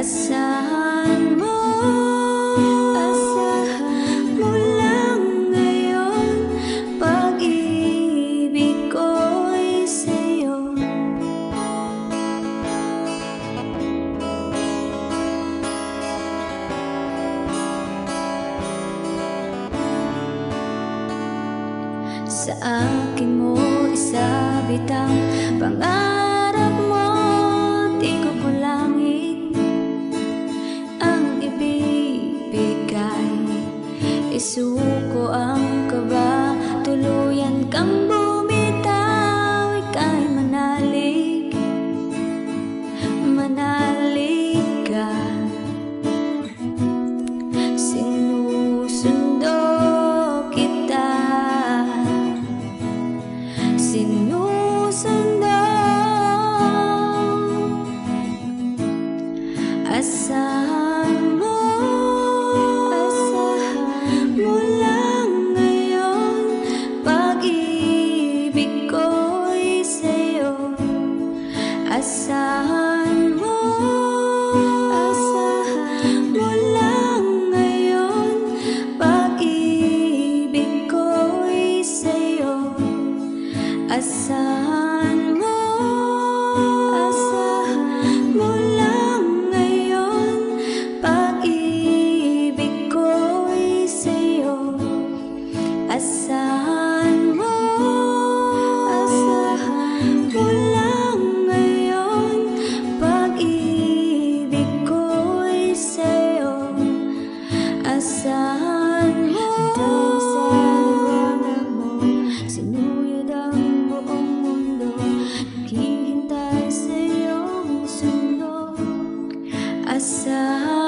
Asahan mo, asahan mo lang ngayon, pag-ibig ko'y sa'yo. Sa akin mo isabit ang pangarap mo, di ko kulangin ang ibibigay. Isuko ang kaba, tuluyan kang bumitaw, ika'y manalig, manalig ka. Sinusundo kita, sinusundo. Asahan mo, asahan mo lang ngayon, pag-ibig ko'y sa'yo. Asahan mo, asahan mo lang ngayon, pag-ibig ko'y sa'yo. Asahan mo, asahan mo lang ngayon, pag-ibig ko'y sa'yo. Asahan mo, asahan mo lang ngayon, pag-ibig ko'y sa'yo. Asahan mo, sa liwanag mo, sinuyod ang buong mundo, naghihintay sa iyong sundo. Asahan